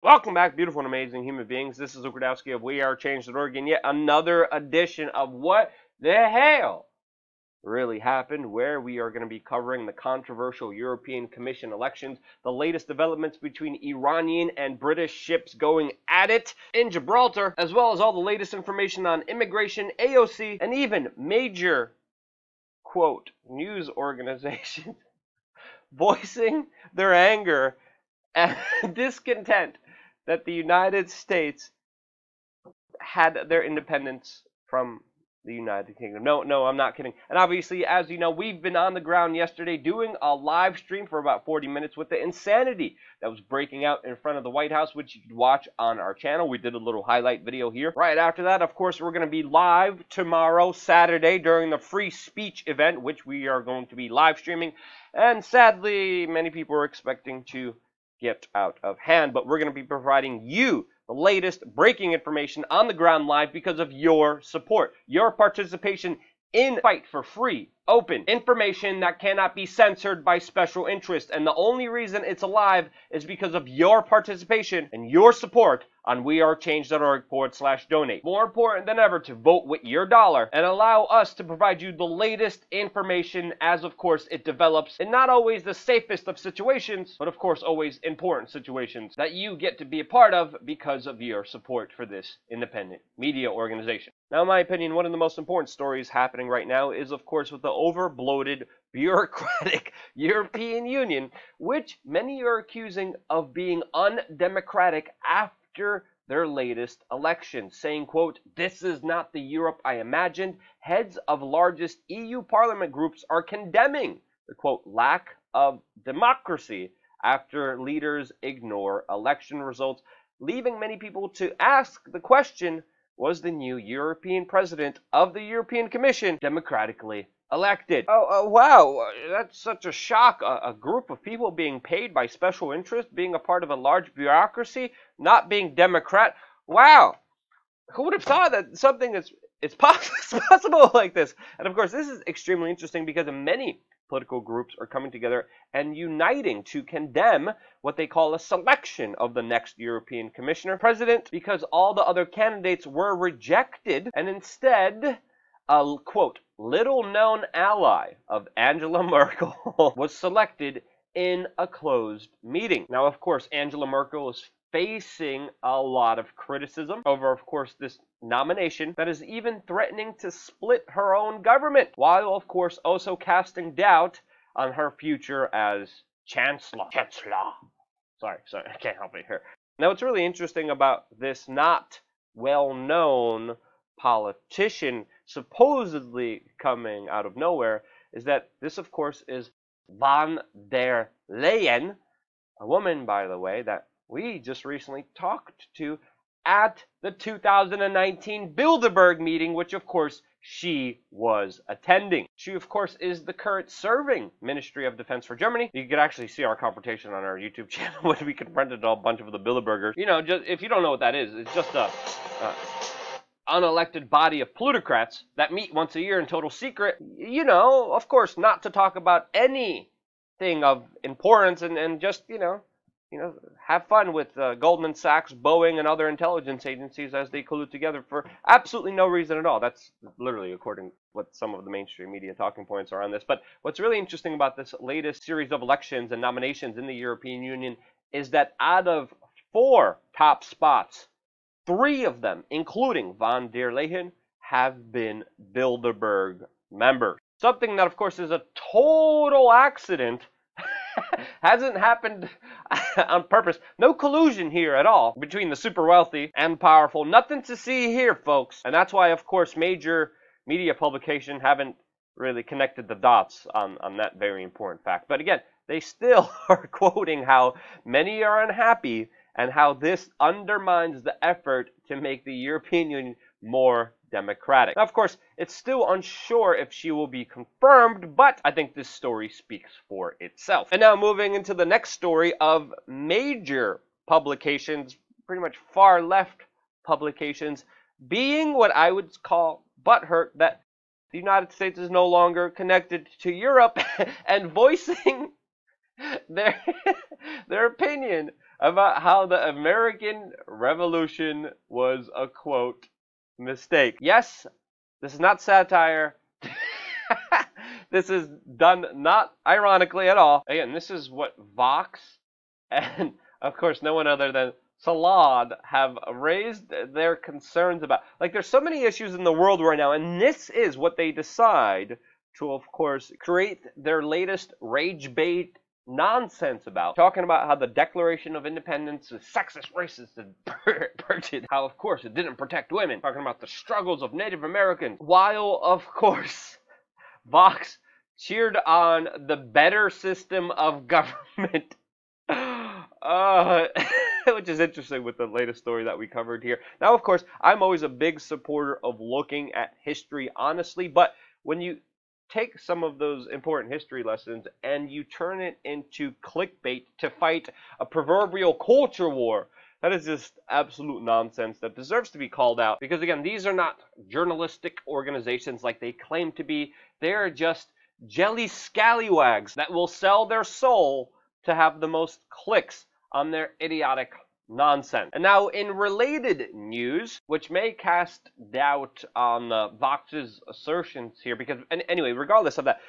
Welcome back, beautiful and amazing human beings. This is Lukadowski of WeAreChange.org, and yet another edition of What the Hell Really Happened, where we are going to be covering the controversial European Commission elections, the latest developments between Iranian and British ships going at it in Gibraltar, as well as all the latest information on immigration, AOC, and even major, quote, news organizations voicing their anger and discontent that the United States had their independence from the United Kingdom. No, I'm not kidding. And obviously, as you know, we've been on the ground yesterday doing a live stream for about 40 minutes with the insanity that was breaking out in front of the White House, which you can watch on our channel. We did a little highlight video here. Right after that, of course, we're going to be live tomorrow, Saturday, during the free speech event, which we are going to be live streaming. And sadly, many people are expecting to get out of hand, but we're going to be providing you the latest breaking information on the ground live because of your support, your participation in the fight for free, open information that cannot be censored by special interest. And the only reason it's alive is because of your participation and your support on WeAreChange.org/donate. More important than ever to vote with your dollar and allow us to provide you the latest information as, of course, it develops in not always the safest of situations, but of course always important situations that you get to be a part of because of your support for this independent media organization. Now, in my opinion, one of the most important stories happening right now is, of course, with the over-bloated, bureaucratic European Union, which many are accusing of being undemocratic after their latest election, saying, quote, "This is not the Europe I imagined." Heads of largest EU Parliament groups are condemning the, quote, "lack of democracy" after leaders ignore election results, leaving many people to ask the question, was the new European president of the European Commission democratically elected? Wow, that's such a shock. A group of people being paid by special interest, being a part of a large bureaucracy, not being Democrat. Wow, who would have thought that something it's possible like this? And of course, this is extremely interesting because many political groups are coming together and uniting to condemn what they call a selection of the next European Commissioner President, because all the other candidates were rejected, and instead a, quote, little-known ally of Angela Merkel was selected in a closed meeting. Now, of course, Angela Merkel is facing a lot of criticism over, of course, this nomination that is even threatening to split her own government, while, of course, also casting doubt on her future as Chancellor. Sorry, I can't help it here. Now, what's really interesting about this not well-known politician supposedly coming out of nowhere is that this, of course, is von der Leyen, a woman, by the way, that we just recently talked to at the 2019 Bilderberg meeting, which, of course, she was attending. She, of course, is the current serving Ministry of Defense for Germany. You could actually see our confrontation on our YouTube channel when we confronted a bunch of the Bilderbergers. You know, just if you don't know what that is, it's just a unelected body of plutocrats that meet once a year in total secret. You know, of course, not to talk about anything of importance and just, you know, have fun with Goldman Sachs, Boeing, and other intelligence agencies as they collude together for absolutely no reason at all. That's literally according to what some of the mainstream media talking points are on this. But what's really interesting about this latest series of elections and nominations in the European Union is that out of 4 top spots, 3 of them, including von der Leyen, have been Bilderberg members. Something that, of course, is a total accident. Hasn't happened on purpose. No collusion here at all between the super wealthy and powerful. Nothing to see here, folks. And that's why, of course, major media publications haven't really connected the dots on that very important fact. But again, they still are quoting how many are unhappy and how this undermines the effort to make the European Union more democratic. Now, of course, it's still unsure if she will be confirmed, but I think this story speaks for itself. And now moving into the next story of major publications, pretty much far left publications, being what I would call butthurt that the United States is no longer connected to Europe and voicing their opinion about how the American Revolution was a, quote, mistake. Yes, this is not satire. This is done not ironically at all. Again, this is what Vox and, of course, no one other than Salad have raised their concerns about. Like, there's so many issues in the world right now, and this is what they decide to, of course, create their latest rage bait nonsense about. Talking about how the Declaration of Independence is sexist, racist, and perjured. How, of course, it didn't protect women. Talking about the struggles of Native Americans. While, of course, Vox cheered on the better system of government. Which is interesting with the latest story that we covered here. Now, of course, I'm always a big supporter of looking at history honestly, but when you take some of those important history lessons and you turn it into clickbait to fight a proverbial culture war, that is just absolute nonsense that deserves to be called out. Because again, these are not journalistic organizations like they claim to be. They're just jelly scallywags that will sell their soul to have the most clicks on their idiotic nonsense. And now, in related news, which may cast doubt on Vox's assertions here, because, anyway, regardless of that,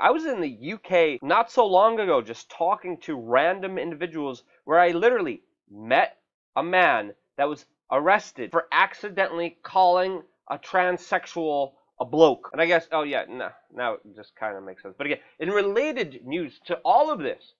I was in the UK not so long ago just talking to random individuals where I literally met a man that was arrested for accidentally calling a transsexual a bloke. And I guess, oh yeah, no, now it just kind of makes sense. But again, in related news to all of this,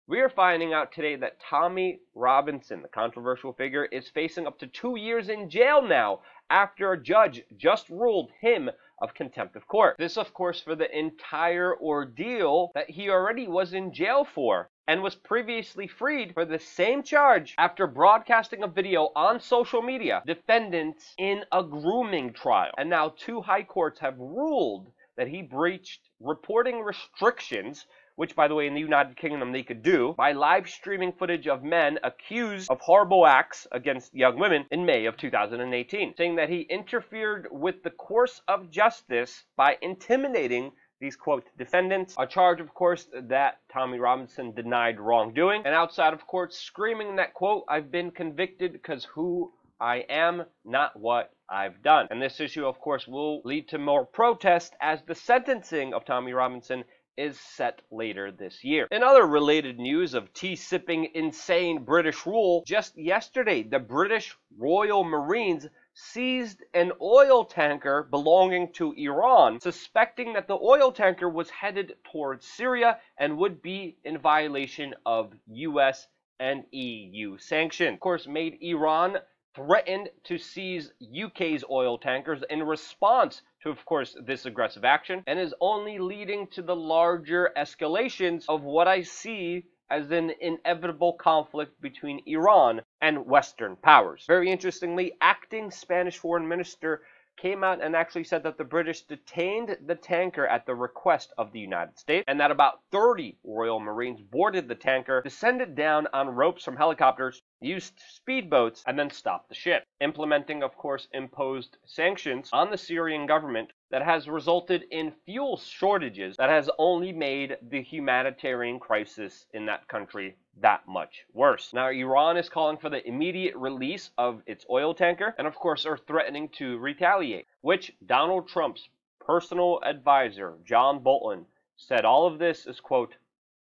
we are finding out today that Tommy Robinson, the controversial figure, is facing up to 2 years in jail now after a judge just ruled him of contempt of court. This, of course, for the entire ordeal that he already was in jail for and was previously freed for the same charge after broadcasting a video on social media, defendants in a grooming trial. And now 2 high courts have ruled that he breached reporting restrictions, which, by the way, in the United Kingdom they could do, by live streaming footage of men accused of horrible acts against young women in May of 2018, saying that he interfered with the course of justice by intimidating these, quote, defendants, a charge, of course, that Tommy Robinson denied wrongdoing, and outside of court screaming that, quote, I've been convicted because who I am, not what I've done. And this issue, of course, will lead to more protest as the sentencing of Tommy Robinson is set later this year. In other related news of tea-sipping insane British rule, just yesterday the British Royal Marines seized an oil tanker belonging to Iran, suspecting that the oil tanker was headed towards Syria and would be in violation of US and EU sanctions. Of course, made Iran threatened to seize UK's oil tankers in response to, of course, this aggressive action, and is only leading to the larger escalations of what I see as an inevitable conflict between Iran and Western powers. Very interestingly, acting Spanish foreign minister came out and actually said that the British detained the tanker at the request of the United States, and that about 30 Royal Marines boarded the tanker, descended down on ropes from helicopters, used speedboats, and then stopped the ship, implementing, of course, imposed sanctions on the Syrian government that has resulted in fuel shortages that has only made the humanitarian crisis in that country that much worse. Now, Iran is calling for the immediate release of its oil tanker, and of course are threatening to retaliate, which Donald Trump's personal advisor, John Bolton, said all of this is, quote,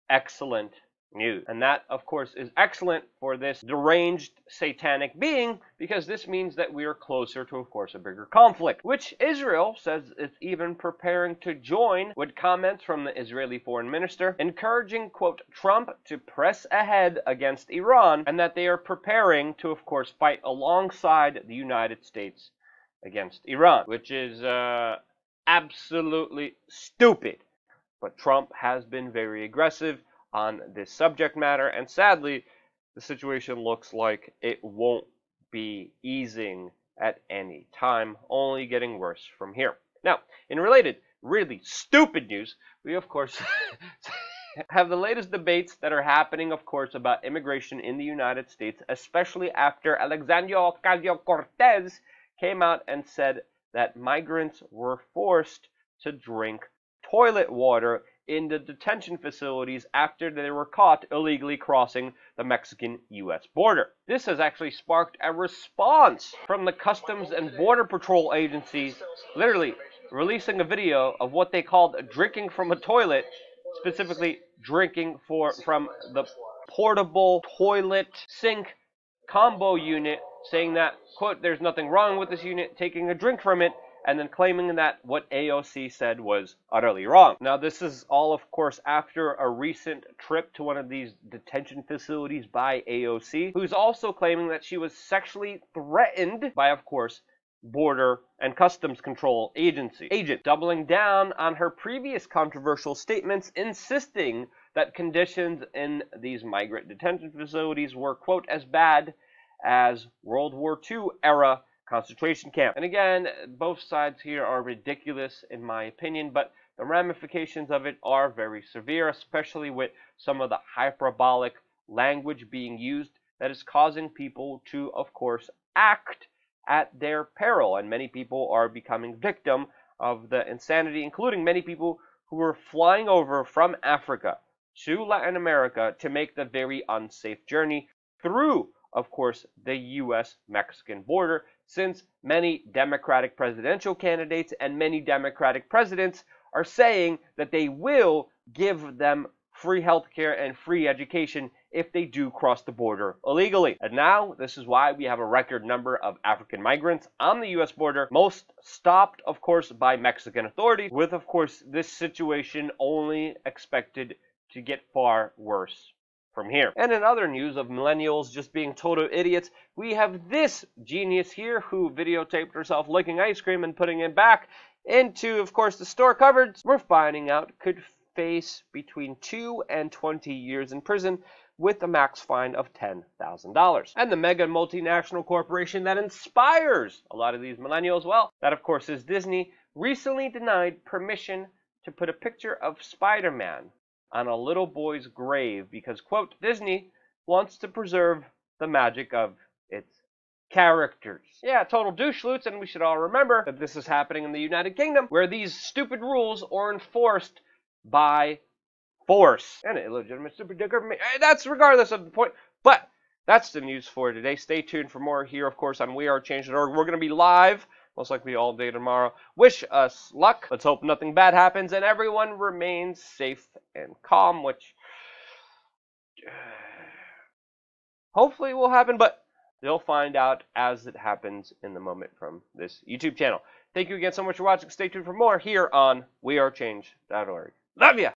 excellent news. And that, of course, is excellent for this deranged satanic being, because this means that we are closer to, of course, a bigger conflict, which Israel says it's even preparing to join, with comments from the Israeli foreign minister encouraging, quote, Trump to press ahead against Iran, and that they are preparing to, of course, fight alongside the United States against Iran, which is absolutely stupid. But Trump has been very aggressive on this subject matter, and sadly, the situation looks like it won't be easing at any time, only getting worse from here. Now, in related, really stupid news, we, of course, have the latest debates that are happening, of course, about immigration in the United States, especially after Alexandria Ocasio-Cortez came out and said that migrants were forced to drink toilet water in the detention facilities after they were caught illegally crossing the Mexican-U.S. border. This has actually sparked a response from the Customs and Border Patrol Agency, literally releasing a video of what they called drinking from a toilet, specifically drinking from the portable toilet sink combo unit, saying that, quote, there's nothing wrong with this unit, taking a drink from it, and then claiming that what AOC said was utterly wrong. Now, this is all, of course, after a recent trip to one of these detention facilities by AOC, who's also claiming that she was sexually threatened by, of course, Border and Customs Control agent, doubling down on her previous controversial statements, insisting that conditions in these migrant detention facilities were, quote, as bad as World War II era concentration camp. And again, both sides here are ridiculous in my opinion, but the ramifications of it are very severe, especially with some of the hyperbolic language being used that is causing people to, of course, act at their peril. And many people are becoming victim of the insanity, including many people who were flying over from Africa to Latin America to make the very unsafe journey through, of course, the U.S.-Mexican border, since many Democratic presidential candidates and many Democratic presidents are saying that they will give them free healthcare and free education if they do cross the border illegally. And now, this is why we have a record number of African migrants on the U.S. border, most stopped, of course, by Mexican authorities, with, of course, this situation only expected to get far worse from here. And in other news of millennials just being total idiots, we have this genius here who videotaped herself licking ice cream and putting it back into, of course, the store cupboards. We're finding out could face between 2 and 20 years in prison with a max fine of $10,000. And the mega multinational corporation that inspires a lot of these millennials, well, that of course is Disney, recently denied permission to put a picture of Spider-Man on a little boy's grave because, quote, Disney wants to preserve the magic of its characters. Yeah, total douche-loots, and we should all remember that this is happening in the United Kingdom, where these stupid rules are enforced by force. And illegitimate stupid government. That's regardless of the point. But that's the news for today. Stay tuned for more here, of course, on WeAreChange.org. We're going to be live, most likely all day tomorrow. Wish us luck. Let's hope nothing bad happens and everyone remains safe and calm, which hopefully will happen, but you'll find out as it happens in the moment from this YouTube channel. Thank you again so much for watching. Stay tuned for more here on WeAreChange.org. Love ya!